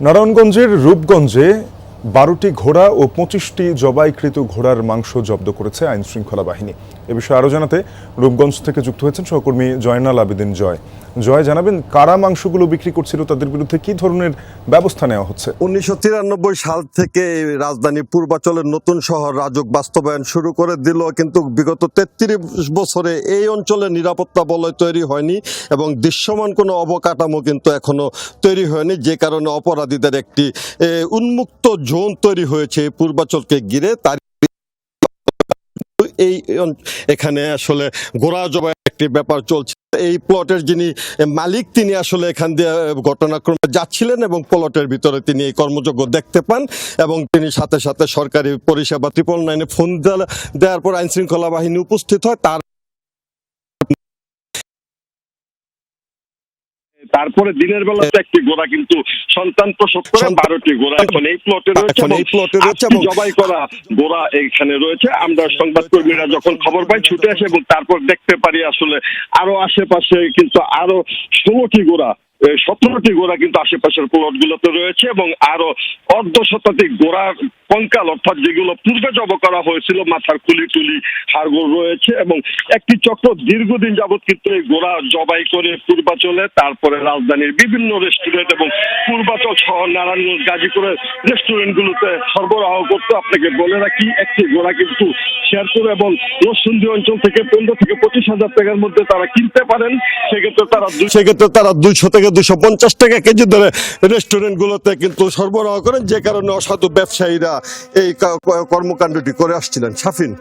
নারায়ণগঞ্জের রূপগঞ্জে ১২টি ঘোড়া ও ২৫টি জবাইকৃত ঘোড়ার মাংস জব্দ করেছে আইনশৃঙ্খলা বাহিনী। এ বিষয়ে আরও জানাতে রূপগঞ্জ থেকে যুক্ত হয়েছেন সহকর্মী জয়নাল আবেদিন জয়। জয়, জানাবেন কারা মাংসগুলো বিক্রি করছিল, তাদের বিরুদ্ধে কি ধরনের ব্যবস্থা নেওয়া হচ্ছে? ১৯৯৩ সাল থেকে রাজধানী পূর্বাঞ্চলের নতুন শহর রাজুক বাস্তবায়ন শুরু করে দিল, কিন্তু বিগত ৩৩ বছরে এই অঞ্চলে নিরাপত্তা বলয় তৈরি হয়নি এবং দৃশ্যমান কোনো অবকাঠামো কিন্তু এখনো তৈরি হয়নি, যে কারণে অপরাধীদের একটি উন্মুক্ত জোন তৈরি হয়েছে পূর্বাঞ্চলকে ঘিরে। তার এখানে আসলে ঘোড়া জবাই একটি ব্যাপার চলছে। এই প্লটের যিনি মালিক, তিনি আসলে এখান দিয়ে ঘটনাক্রমে যাচ্ছিলেন এবং প্লটের ভিতরে তিনি এই কর্মযজ্ঞ দেখতে পান এবং তিনি সাথে সাথে সরকারি পরিষেবা 999 ফোন দেওয়ার পর আইন শৃঙ্খলা বাহিনী উপস্থিত হয়। তারপরে দিনের বেলা একটি ঘোড়া কিন্তু সন্তান প্রসব করে 12টি ঘোড়া এখন এই প্লটে রয়েছে এবং জবাই করা ঘোড়া এখানে রয়েছে। আমরা সংবাদকর্মীরা যখন খবর পাই ছুটে আসে এবং তারপর দেখতে পারি আসলে আরো আশেপাশে কিন্তু আরো 16টি ঘোড়া 17টি ঘোড়া কিন্তু আশেপাশের প্লট গুলোতে রয়েছে এবং আরো অর্ধশতাধিক ঘোড়ার কঙ্কাল, অর্থাৎ যেগুলো পূর্বে জবাই করা হয়েছিল, মাথার খুলি টুলি হাড়গোড় রয়েছে এবং একটি চক্র দীর্ঘদিন যাবৎ কিন্তু এই ঘোড়া জবাই করে পূর্বাঞ্চলে, তারপরে রাজধানীর বিভিন্ন রেস্টুরেন্ট এবং পূর্বাঞ্চল শহর নারায়ণগঞ্জ গাজীপুরের রেস্টুরেন্ট গুলোতে সরবরাহ করতে। আপনাকে বলে রাখি, একটি ঘোড়া কিন্তু শেরপুর এবং রসুন্দি অঞ্চল থেকে 15 থেকে 25,000 টাকার মধ্যে তারা কিনতে পারেন। সেক্ষেত্রে তারা 200 থেকে 250 টাকা কেজি ধরে রেস্টুরেন্ট গুলোতে কিন্তু সরবরাহ করেন, যে কারণে অসাধু ব্যবসায়ীরা এই কর্মকাণ্ডটি করে আসছিলেন। শাফিন।